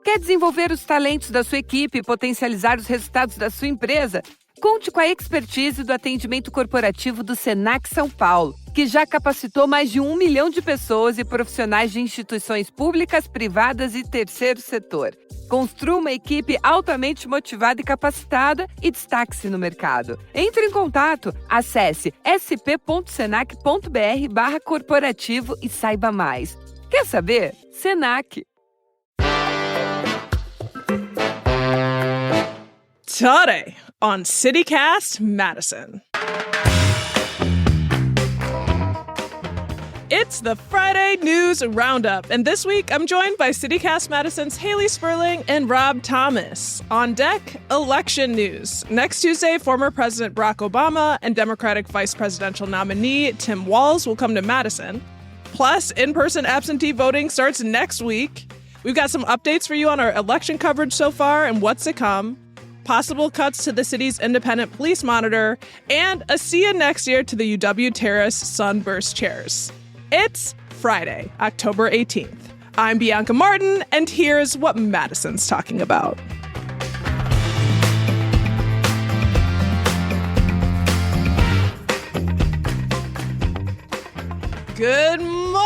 Quer desenvolver os talentos da sua equipe e potencializar os resultados da sua empresa? Conte com a expertise do atendimento corporativo do Senac São Paulo, que já capacitou mais de 1 milhão de pessoas e profissionais de instituições públicas, privadas e terceiro setor. Construa uma equipe altamente motivada e capacitada e destaque-se no mercado. Entre em contato, acesse sp.senac.br/corporativo e saiba mais. Quer saber? Senac. Today on CityCast Madison. It's the Friday News Roundup, and this week I'm joined by CityCast Madison's Haley Sperling and Rob Thomas. On deck, election news. Next Tuesday, former President Barack Obama and Democratic vice presidential nominee Tim Walz will come to Madison. Plus, in-person absentee voting starts next week. We've got some updates for you on our election coverage so far and what's to come. Possible cuts to the city's independent police monitor, and a see you next year to the UW Terrace Sunburst chairs. It's Friday, October 18th. I'm Bianca Martin, and here's what Madison's talking about. Good morning,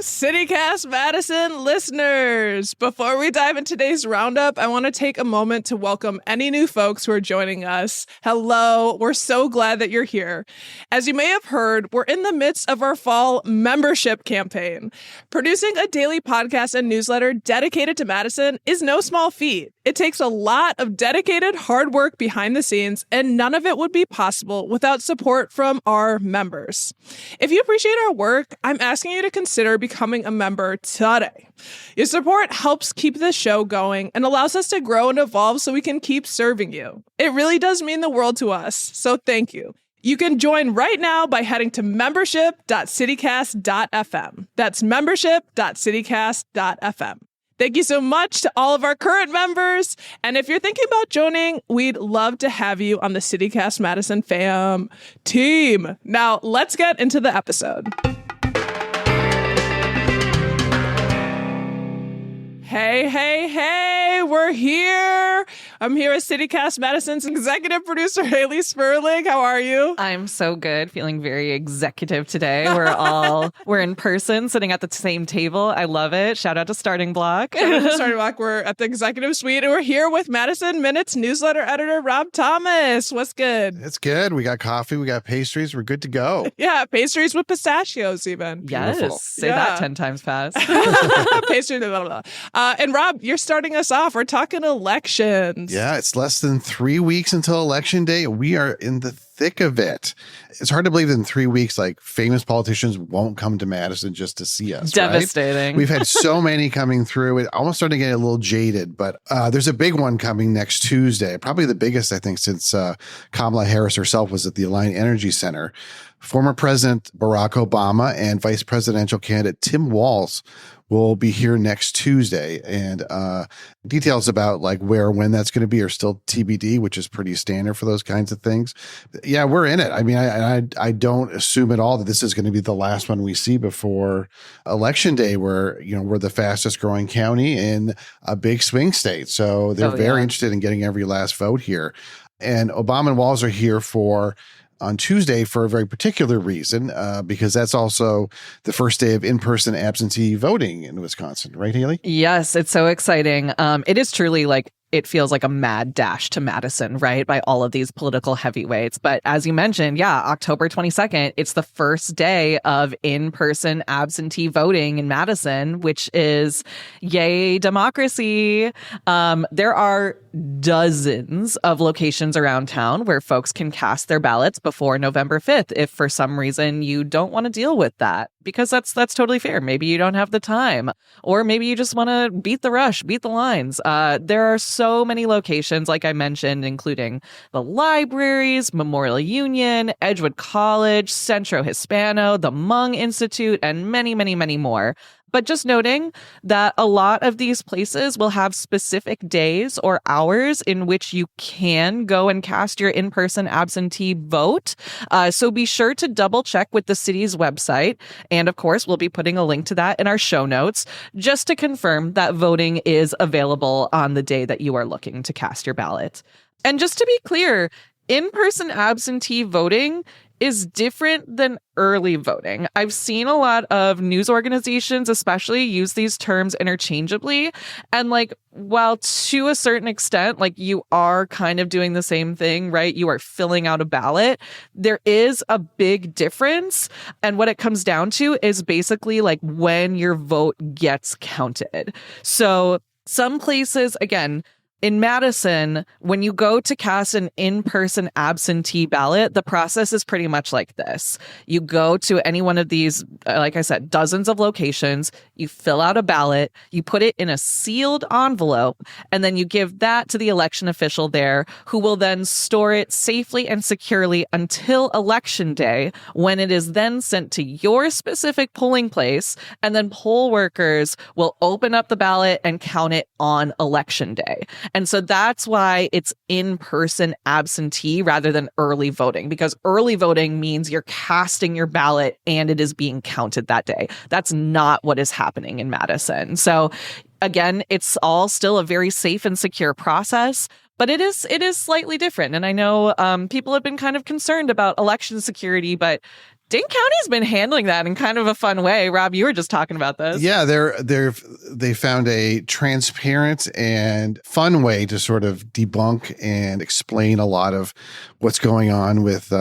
CityCast Madison listeners. Before we dive into today's roundup, I want to take a moment to welcome any new folks who are joining us. Hello, we're so glad that you're here. As you may have heard, we're in the midst of our fall membership campaign. Producing a daily podcast and newsletter dedicated to Madison is no small feat. It takes a lot of dedicated hard work behind the scenes, and none of it would be possible without support from our members. If you appreciate our work, I'm asking you to consider becoming a member today. Your support helps keep this show going and allows us to grow and evolve so we can keep serving you. It really does mean the world to us, so thank you. You can join right now by heading to membership.citycast.fm. That's membership.citycast.fm. Thank you so much to all of our current members. And if you're thinking about joining, we'd love to have you on the CityCast Madison fam team. Now, let's get into the episode. Hey, hey, hey, we're here. I'm here with CityCast Madison's executive producer, Haley Sperling. How are you? I'm so good, feeling very executive today. We're in person, sitting at the same table. I love it. Shout out to Starting Block. We're at the executive suite, and we're here with Madison Minute's newsletter editor, Rob Thomas. What's good? It's good. We got coffee, we got pastries. We're good to go. Yeah, pastries with pistachios even. Yes, Beautiful. say that 10 times fast. Pastries, blah, blah, blah. And Rob, you're starting us off. We're talking elections. Yeah, it's less than 3 weeks until Election Day. We are in the thick of it. It's hard to believe that in 3 weeks, like famous politicians won't come to Madison just to see us. Devastating. Right? We've had so many coming through. It almost starting to get a little jaded, but there's a big one coming next Tuesday. Probably the biggest, I think, since Kamala Harris herself was at the Alliant Energy Center. Former President Barack Obama and Vice Presidential candidate Tim Walz will be here next Tuesday, and details about like where or when that's going to be are still TBD, which is pretty standard for those kinds of things. Yeah, we're in it. I mean, I don't assume at all that this is going to be the last one we see before Election Day, where we're the fastest growing county in a big swing state, so they're very interested in getting every last vote here. And Obama and Walz are here on Tuesday for a very particular reason, because that's also the first day of in-person absentee voting in Wisconsin. Right, Haley? Yes, it's so exciting. It is truly it feels like a mad dash to Madison, right? By all of these political heavyweights. But as you mentioned, October 22nd, it's the first day of in-person absentee voting in Madison, which is yay democracy. There are dozens of locations around town where folks can cast their ballots before November 5th if for some reason you don't want to deal with that, because that's totally fair. Maybe you don't have the time, or maybe you just want to beat the rush, beat the lines. There are so many locations, like I mentioned, including the libraries, Memorial Union, Edgewood College, Centro Hispano, the Mung Institute, and many, many, many more. But just noting that a lot of these places will have specific days or hours in which you can go and cast your in-person absentee vote. So be sure to double check with the city's website. And of course, we'll be putting a link to that in our show notes just to confirm that voting is available on the day that you are looking to cast your ballot. And just to be clear, in-person absentee voting is different than early voting. I've seen a lot of news organizations especially use these terms interchangeably. And like, while to a certain extent, like you are kind of doing the same thing, right? You are filling out a ballot. There is a big difference. And what it comes down to is basically like when your vote gets counted. So some places, again, in Madison, when you go to cast an in-person absentee ballot, the process is pretty much like this. You go to any one of these, like I said, dozens of locations, you fill out a ballot, you put it in a sealed envelope, and then you give that to the election official there, who will then store it safely and securely until election day, when it is then sent to your specific polling place, and then poll workers will open up the ballot and count it on election day. And so that's why it's in-person absentee rather than early voting, because early voting means you're casting your ballot and it is being counted that day. That's not what is happening in Madison. So again, it's all still a very safe and secure process, but it is slightly different. And I know people have been kind of concerned about election security, but Dane County's been handling that in kind of a fun way. Rob, you were just talking about this. Yeah, they found a transparent and fun way to sort of debunk and explain a lot of what's going on with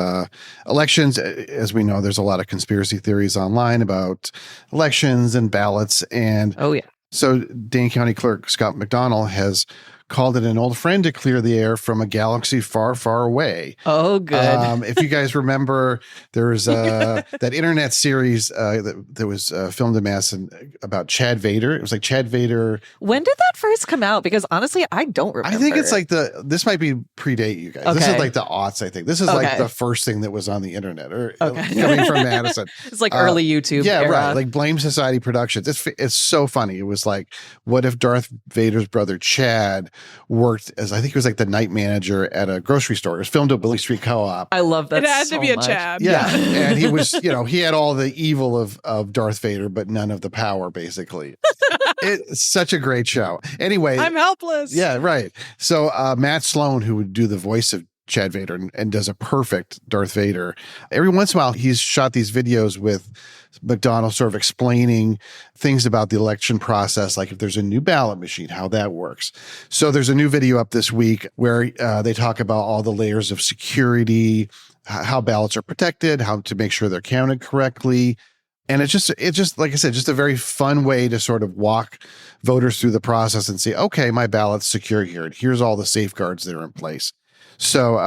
elections. As we know, there's a lot of conspiracy theories online about elections and ballots. And oh yeah. So Dane County Clerk Scott McDonald has called it an old friend to clear the air from a galaxy far, far away. Oh, good. If you guys remember, there was that internet series that was filmed in Madison about Chad Vader. It was like Chad Vader. When did that first come out? Because honestly, I don't remember. I think it's like this might be predate you guys. Okay. This is like the aughts, I think. This is like the first thing that was on the internet or coming from Madison. It's like early YouTube Yeah, era. right. Like Blame Society Productions. It's so funny. It was like, what if Darth Vader's brother Chad worked as, I think it was like the night manager at a grocery store. It was filmed at Willie Street Co-op. I love that. It had so to be much. a Chad. Yeah. And he was, he had all the evil of Darth Vader, but none of the power, basically. It's such a great show. Anyway. I'm helpless. Yeah, right. So Matt Sloan, who would do the voice of Chad Vader and does a perfect Darth Vader, every once in a while he's shot these videos with McDonald sort of explaining things about the election process, like if there's a new ballot machine, how that works. So there's a new video up this week where they talk about all the layers of security, how ballots are protected, how to make sure they're counted correctly. And it's just like I said, just a very fun way to sort of walk voters through the process and say, okay, my ballot's secure here. And here's all the safeguards that are in place. So,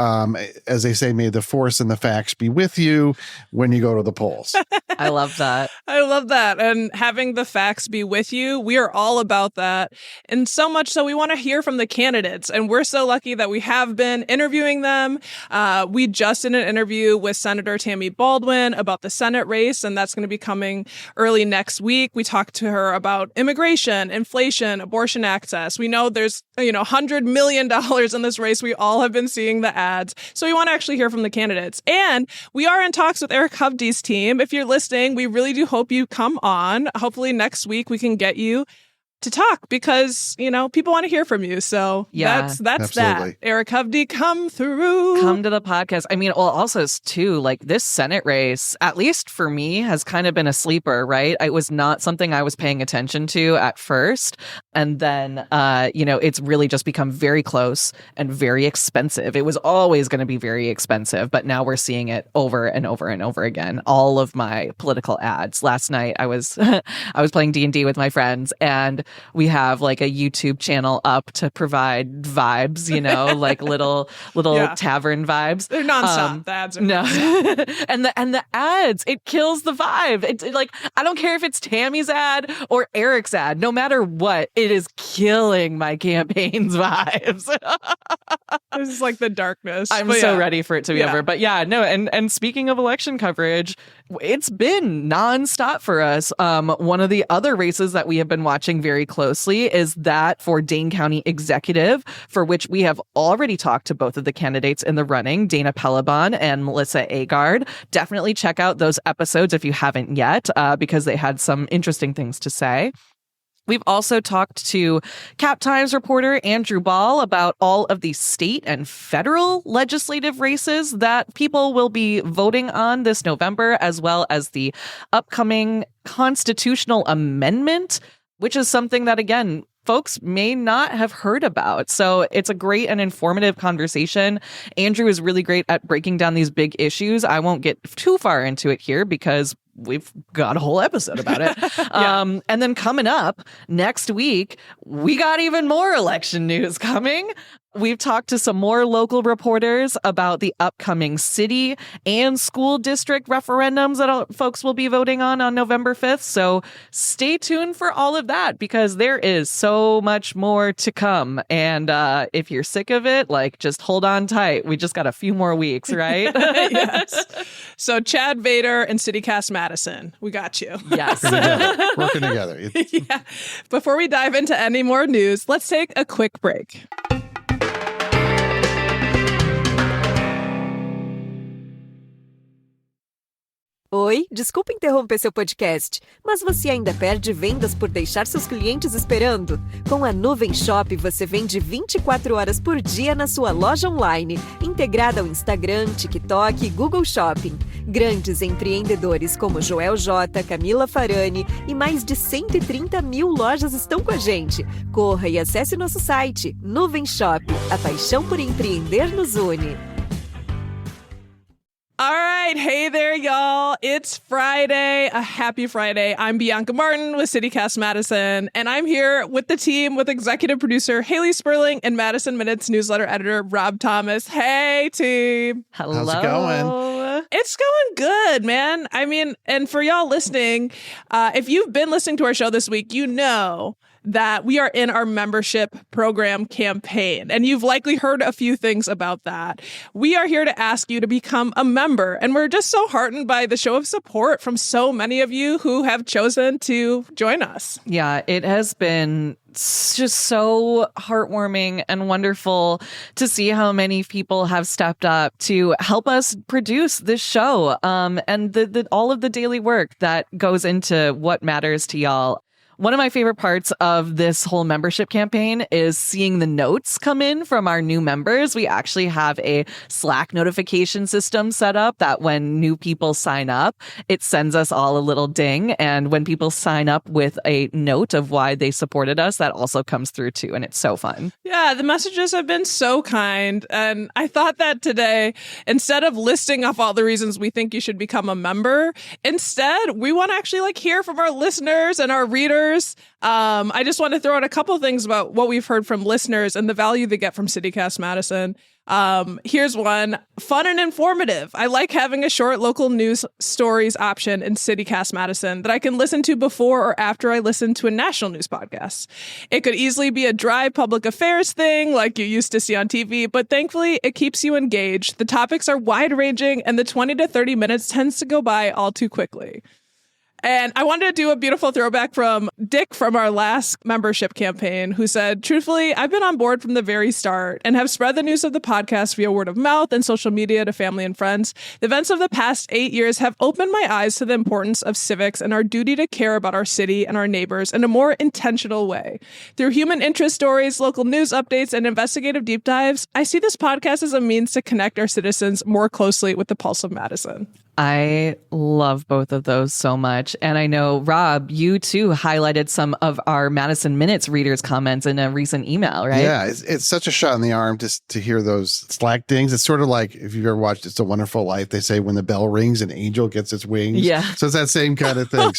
as they say, may the force and the facts be with you when you go to the polls. I love that. I love that. And having the facts be with you, we are all about that. And so much so we want to hear from the candidates. And we're so lucky that we have been interviewing them. We just did an interview with Senator Tammy Baldwin about the Senate race, and that's going to be coming early next week. We talked to her about immigration, inflation, abortion access. We know there's, $100 million in this race. We all have been seeing the ads. So we want to actually hear from the candidates. And we are in talks with Eric Hovde's team. If you're listening, we really do hope you come on. Hopefully next week we can get you to talk because, people want to hear from you. So yeah, that's absolutely. that. Eric Hovde, come through. Come to the podcast. I mean, well, also too, like this Senate race, at least for me, has kind of been a sleeper, right? It was not something I was paying attention to at first. And then, it's really just become very close and very expensive. It was always going to be very expensive, but now we're seeing it over and over and over again. All of my political ads. Last night, I was I was playing D&D with my friends, and we have like a YouTube channel up to provide vibes, like little tavern vibes. They're nonstop. The ads are nonstop. and the ads, it kills the vibe. It's like, I don't care if it's Tammy's ad or Eric's ad, no matter what, it is killing my campaign's vibes. This is like the darkness. I'm so ready for it to be over. But yeah, no. And speaking of election coverage, It's been nonstop for us. One of the other races that we have been watching very closely is that for Dane County Executive, for which we have already talked to both of the candidates in the running, Dana Pelabon and Melissa Agard. Definitely check out those episodes if you haven't yet, because they had some interesting things to say. We've also talked to Cap Times reporter Andrew Ball about all of the state and federal legislative races that people will be voting on this November, as well as the upcoming constitutional amendment, which is something that, again, folks may not have heard about. So it's a great and informative conversation. Andrew is really great at breaking down these big issues. I won't get too far into it here because we've got a whole episode about it. Yeah. And then coming up next week, we got even more election news coming. We've talked to some more local reporters about the upcoming city and school district referendums that folks will be voting on November 5th. So stay tuned for all of that because there is so much more to come. And if you're sick of it, like, just hold on tight. We just got a few more weeks, right? Yes. So Chad Vader and CityCast Madison, we got you. Yes. Working together. Yeah. Before we dive into any more news, let's take a quick break. Oi, desculpa interromper seu podcast, mas você ainda perde vendas por deixar seus clientes esperando? Com a Nuvem Shop, você vende 24 horas por dia na sua loja online, integrada ao Instagram, TikTok e Google Shopping. Grandes empreendedores como Joel J, Camila Farani e mais de 130 mil lojas estão com a gente. Corra e acesse nosso site, Nuvem Shop. A paixão por empreender nos une. All right. Hey there, y'all. It's Friday. A happy Friday. I'm Bianca Martin with CityCast Madison, and I'm here with the team with executive producer Haley Sperling and Madison Minute's newsletter editor Rob Thomas. Hey, team. Hello. How's it going? It's going good, man. I mean, and for y'all listening, if you've been listening to our show this week, you know that we are in our membership program campaign. And you've likely heard a few things about that. We are here to ask you to become a member. And we're just so heartened by the show of support from so many of you who have chosen to join us. Yeah, it has been just so heartwarming and wonderful to see how many people have stepped up to help us produce this show, and the all of the daily work that goes into what matters to y'all. One of my favorite parts of this whole membership campaign is seeing the notes come in from our new members. We actually have a Slack notification system set up that when new people sign up, it sends us all a little ding. And when people sign up with a note of why they supported us, that also comes through too. And it's so fun. Yeah, the messages have been so kind. And I thought that today, instead of listing off all the reasons we think you should become a member, instead, we want to actually hear from our listeners and our readers. I just want to throw out a couple things about what we've heard from listeners and the value they get from CityCast Madison. Here's one. Fun and informative. I like having a short local news stories option in CityCast Madison that I can listen to before or after I listen to a national news podcast. It could easily be a dry public affairs thing like you used to see on TV, but thankfully it keeps you engaged. The topics are wide-ranging and the 20 to 30 minutes tends to go by all too quickly. And I wanted to do a beautiful throwback from Dick from our last membership campaign, who said, truthfully, I've been on board from the very start and have spread the news of the podcast via word of mouth and social media to family and friends. The events of the past 8 years have opened my eyes to the importance of civics and our duty to care about our city and our neighbors in a more intentional way. Through human interest stories, local news updates, and investigative deep dives, I see this podcast as a means to connect our citizens more closely with the pulse of Madison. I love both of those so much. And I know, Rob, you too highlighted some of our Madison Minutes readers' comments in a recent email, right? Yeah, it's such a shot in the arm just to hear those Slack dings. It's sort of like if you've ever watched It's a Wonderful Life, they say when the bell rings, an angel gets its wings. Yeah. So it's that same kind of thing.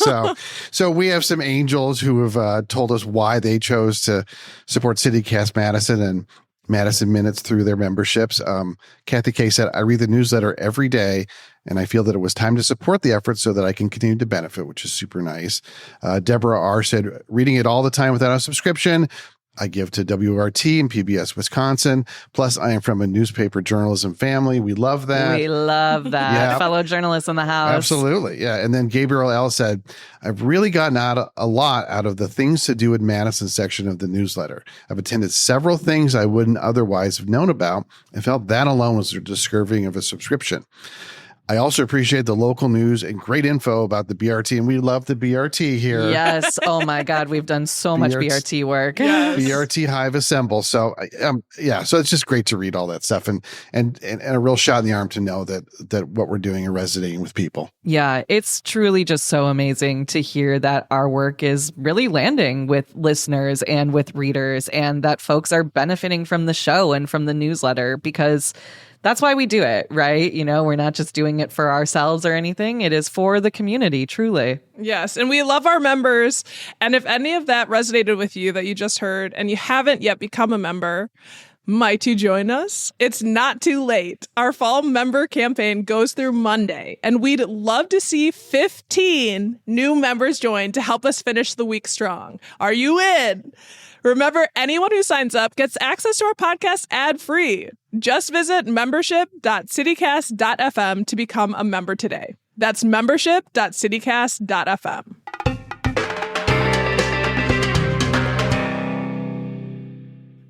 So we have some angels who have told us why they chose to support CityCast Madison and Madison Minutes through their memberships. Kathy K said, I read the newsletter every day, and I feel that it was time to support the effort so that I can continue to benefit, which is super nice. Deborah R. said, reading it all the time without a subscription. I give to WRT and PBS Wisconsin. Plus, I am from a newspaper journalism family. We love that. We love that. Yeah. Fellow journalists in the house. Absolutely. Yeah. And then Gabriel L. said, I've really gotten a lot out of the things to do in Madison section of the newsletter. I've attended several things I wouldn't otherwise have known about and felt that alone was deserving of a subscription. I also appreciate the local news and great info about the BRT, and we love the BRT here. Yes. Oh my God, we've done so much BRT work. Yes. BRT Hive Assemble. So so it's just great to read all that stuff and a real shot in the arm to know that what we're doing and resonating with people. Yeah, it's truly just so amazing to hear that our work is really landing with listeners and with readers, and that folks are benefiting from the show and from the newsletter, because that's why we do it, right? You know, we're not just doing it for ourselves or anything. It is for the community, truly. Yes, and we love our members. And if any of that resonated with you that you just heard and you haven't yet become a member, might you join us? It's not too late. Our fall member campaign goes through Monday, and we'd love to see 15 new members join to help us finish the week strong. Are you in? Remember, anyone who signs up gets access to our podcast ad-free. Just visit membership.citycast.fm to become a member today. That's membership.citycast.fm.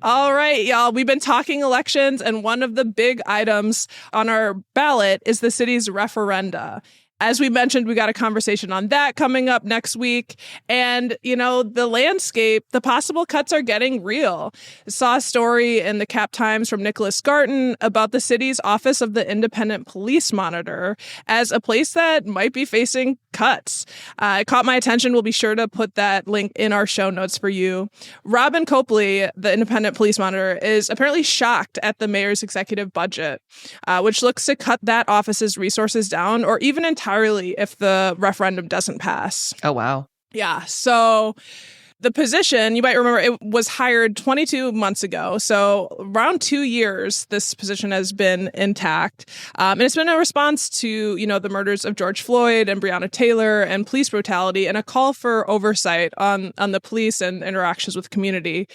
All right, y'all. We've been talking elections, and one of the big items on our ballot is the city's referenda. As we mentioned, we got a conversation on that coming up next week. And, you know, the landscape, the possible cuts are getting real. I saw a story in the Cap Times from Nicholas Garton about the city's Office of the Independent Police Monitor as a place that might be facing cuts. It caught my attention. We'll be sure to put that link in our show notes for you. Robin Copley, the Independent Police Monitor, is apparently shocked at the mayor's executive budget, which looks to cut that office's resources down, or even entirely if the referendum doesn't pass. Oh, wow. Yeah. So the position, you might remember, it was hired 22 months ago. So around 2 years, this position has been intact. And it's been a response to, you know, the murders of George Floyd and Breonna Taylor and police brutality, and a call for oversight on the police and interactions with community.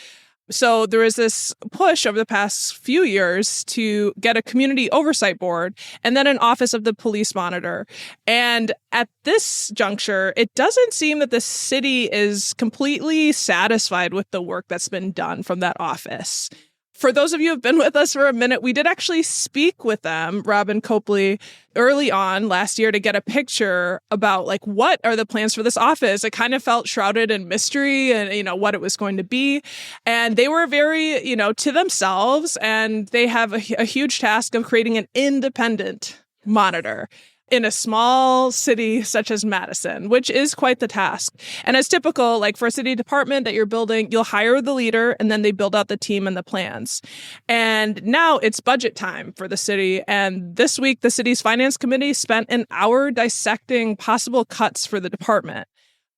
So there is this push over the past few years to get a community oversight board and then an office of the police monitor. And at this juncture, it doesn't seem that the city is completely satisfied with the work that's been done from that office. For those of you who have been with us for a minute, we did actually speak with them, Robin Copley, early on last year to get a picture about, like, what are the plans for this office? It kind of felt shrouded in mystery and, you know, what it was going to be. And they were very, you know, to themselves, and they have a huge task of creating an independent monitor in a small city such as Madison, which is quite the task. And as typical, like for a city department that you're building, you'll hire the leader and then they build out the team and the plans. And now it's budget time for the city. And this week, the city's finance committee spent an hour dissecting possible cuts for the department.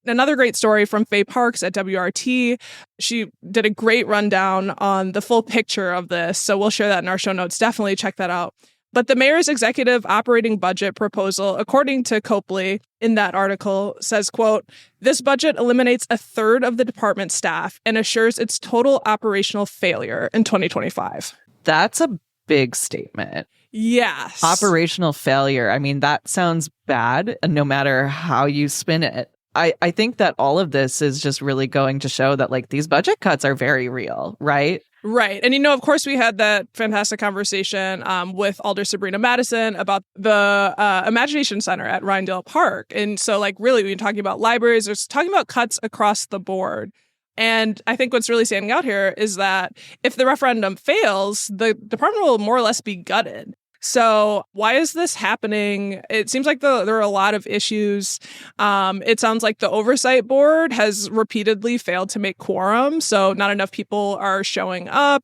Another great story from Faye Parks at WRT. She did a great rundown on the full picture of this. So we'll share that in our show notes. Definitely check that out. But the mayor's executive operating budget proposal, according to Copley in that article, says, quote, "This budget eliminates a third of the department's staff and assures its total operational failure in 2025. That's a big statement. Yes. Operational failure. I mean, that sounds bad, no matter how you spin it. I think that all of this is just really going to show that, like, these budget cuts are very real, right? Right. And, you know, of course, we had that fantastic conversation with Alder Sabrina Madison about the Imagination Center at Rhinedale Park. And so, like, really, when you're talking about libraries, there's talking about cuts across the board. And I think what's really standing out here is that if the referendum fails, the department will more or less be gutted. So why is this happening? It seems like there are a lot of issues. It sounds like the oversight board has repeatedly failed to make quorum. So not enough people are showing up,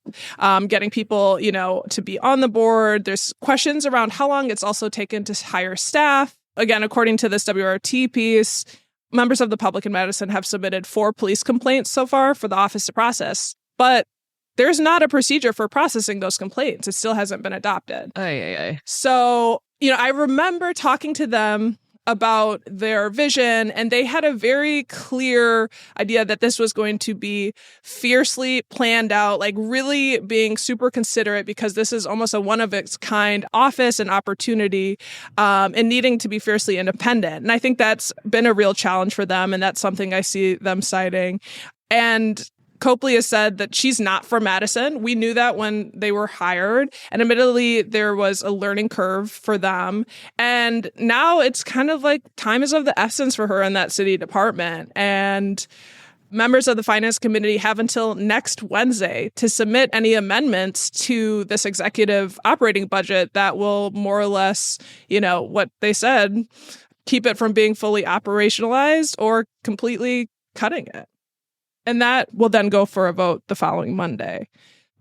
getting people, you know, to be on the board. There's questions around how long it's also taken to hire staff. Again, according to this WRT piece, members of the public in Madison have submitted 4 police complaints so far for the office to process. But there's not a procedure for processing those complaints. It still hasn't been adopted. Aye. So, you know, I remember talking to them about their vision, and they had a very clear idea that this was going to be fiercely planned out, like really being super considerate, because this is almost a one-of-its-kind office and opportunity, and needing to be fiercely independent. And I think that's been a real challenge for them, and that's something I see them citing. And Copley has said that she's not from Madison. We knew that when they were hired. And admittedly, there was a learning curve for them. And now it's kind of like time is of the essence for her in that city department. And members of the finance committee have until next Wednesday to submit any amendments to this executive operating budget that will more or less, what they said, keep it from being fully operationalized or completely cutting it. And that will then go for a vote the following Monday.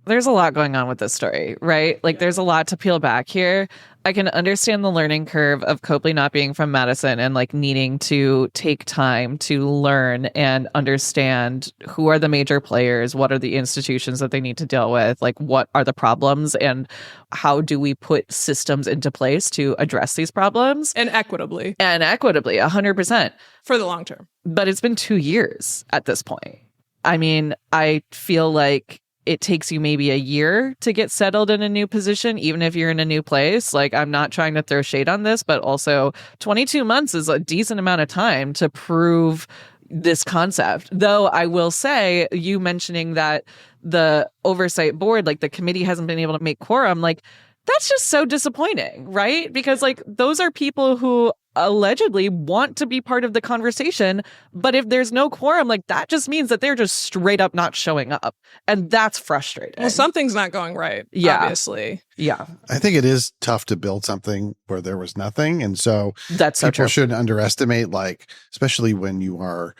There's a lot going on with this story, right? Like, there's a lot to peel back here. I can understand the learning curve of Copley not being from Madison and like needing to take time to learn and understand who are the major players, what are the institutions that they need to deal with, like what are the problems, and how do we put systems into place to address these problems. And equitably, 100%. For the long term. But it's been 2 years at this point. I mean, I feel like it takes you maybe a year to get settled in a new position, even if you're in a new place. Like, I'm not trying to throw shade on this, but also 22 months is a decent amount of time to prove this concept. Though I will say, you mentioning that the oversight board, like the committee hasn't been able to make quorum, like that's just so disappointing, right? Because like those are people who allegedly want to be part of the conversation, but if there's no quorum, like that just means that they're just straight up not showing up, and that's frustrating. Well, something's not going right, obviously. Yeah. I think it is tough to build something where there was nothing, and so that's so people true. shouldn't underestimate, like, especially when you are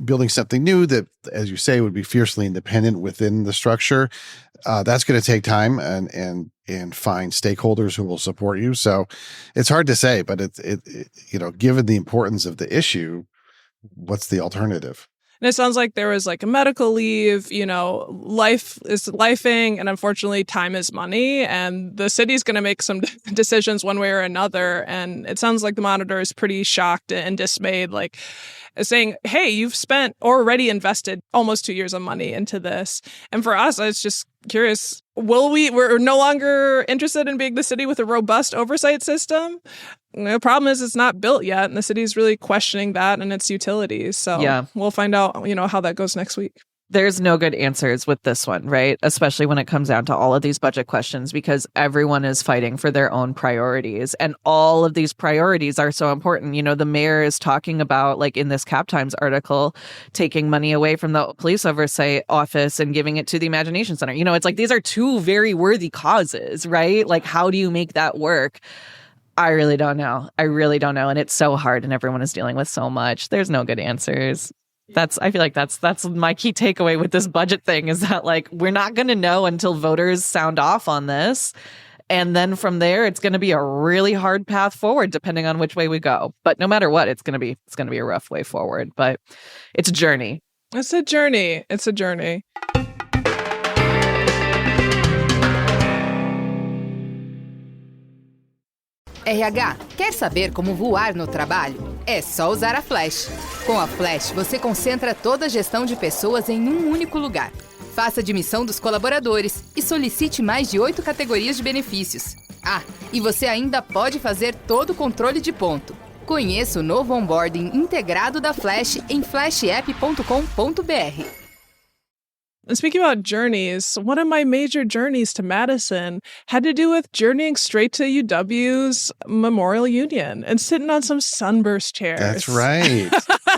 building something new that, as you say, would be fiercely independent within the structure. That's going to take time and find stakeholders who will support you. So it's hard to say, but it given the importance of the issue, what's the alternative? And it sounds like there was like a medical leave, life is lifing, and unfortunately time is money, and the city's going to make some decisions one way or another. And it sounds like the Monitor is pretty shocked and dismayed, like saying, hey, you've already invested almost 2 years of money into this. And for us, I was just curious, we're no longer interested in being the city with a robust oversight system? The problem is it's not built yet, and the city's really questioning that and its utilities. So we'll find out, how that goes next week. There's no good answers with this one, right? Especially when it comes down to all of these budget questions, because everyone is fighting for their own priorities. And all of these priorities are so important. The mayor is talking about, like in this Cap Times article, taking money away from the police oversight office and giving it to the Imagination Center. It's like these are two very worthy causes, right? Like, how do you make that work? I really don't know. And it's so hard, and everyone is dealing with so much. There's no good answers. I feel like that's my key takeaway with this budget thing, is that like we're not going to know until voters sound off on this, and then from there it's going to be a really hard path forward depending on which way we go. But no matter what, it's going to be a rough way forward. But it's a journey. It's a journey. RH, quer saber como voar no trabalho? É só usar a Flash. Com a Flash, você concentra toda a gestão de pessoas em um único lugar. Faça a admissão dos colaboradores e solicite mais de 8 categorias de benefícios. Ah, e você ainda pode fazer todo o controle de ponto. Conheça o novo onboarding integrado da Flash em flashapp.com.br. And speaking about journeys, one of my major journeys to Madison had to do with journeying straight to UW's Memorial Union and sitting on some sunburst chairs. That's right.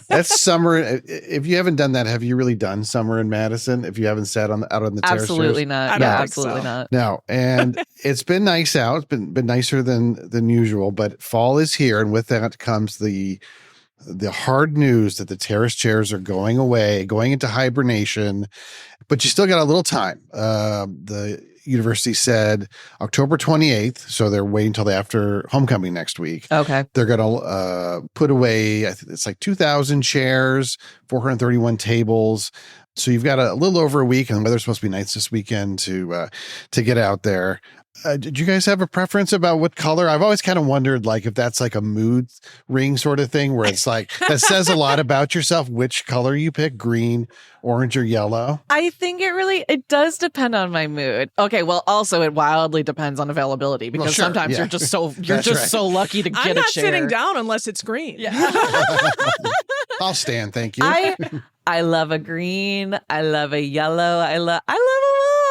That's summer. If you haven't done that, have you really done summer in Madison? If you haven't sat out on the terrace? Absolutely not. No, absolutely not. No, and it's been nice out. It's been nicer than usual, but fall is here, and with that comes the hard news that the Terrace chairs are going away, going into hibernation, but you still got a little time. The university said October 28th, so they're waiting until after homecoming next week. Okay. They're going to put away, I think it's like 2,000 chairs, 431 tables, So you've got a little over a week, and the weather's supposed to be nice this weekend to get out there. Did you guys have a preference about what color? I've always kind of wondered, like, if that's like a mood ring sort of thing, where it's like that says a lot about yourself, which color you pick, green, orange, or yellow. I think it does depend on my mood. Okay, well, also it wildly depends on availability because sometimes you're just so lucky to get a chair. I'm not sitting down unless it's green. Yeah. I'll stand, thank you. I love a green. I love a yellow. I love them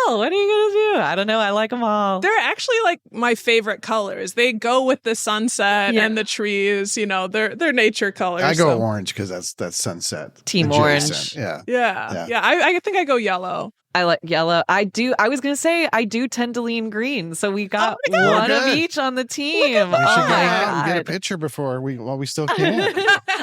all. What are you gonna do? I don't know. I like them all. They're actually like my favorite colors. They go with the sunset and the trees. You know, they're nature colors. I go orange because that's sunset. Team orange. Yeah. I think I go yellow. I like yellow. I was going to say, I do tend to lean green. So we got one of each on the team. We should go out and get a picture while we still can.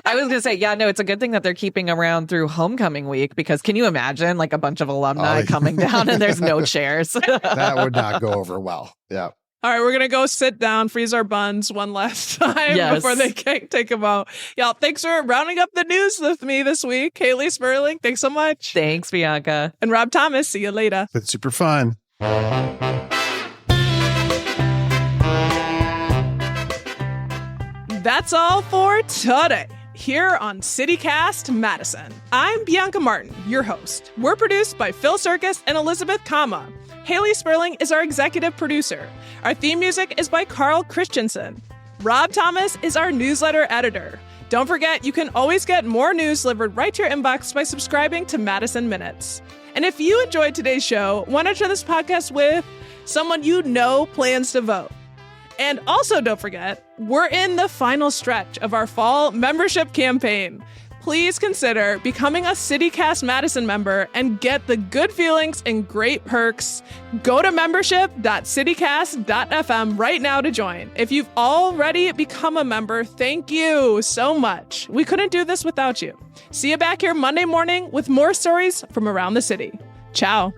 I was going to say, no, it's a good thing that they're keeping around through homecoming week because can you imagine like a bunch of alumni coming down and there's no chairs? That would not go over well. Yeah. All right, we're going to go sit down, freeze our buns one last time before they take them out. Y'all, thanks for rounding up the news with me this week. Haley Sperling, thanks so much. Thanks, Bianca. And Rob Thomas, see you later. It's super fun. That's all for today here on CityCast Madison. I'm Bianca Martin, your host. We're produced by Phil Circus and Elizabeth Kama. Haley Sperling is our executive producer. Our theme music is by Carl Christensen. Rob Thomas is our newsletter editor. Don't forget, you can always get more news delivered right to your inbox by subscribing to Madison Minutes. And if you enjoyed today's show, why not share this podcast with someone you know plans to vote? And also don't forget, we're in the final stretch of our fall membership campaign. Please consider becoming a CityCast Madison member and get the good feelings and great perks. Go to membership.citycast.fm right now to join. If you've already become a member, thank you so much. We couldn't do this without you. See you back here Monday morning with more stories from around the city. Ciao.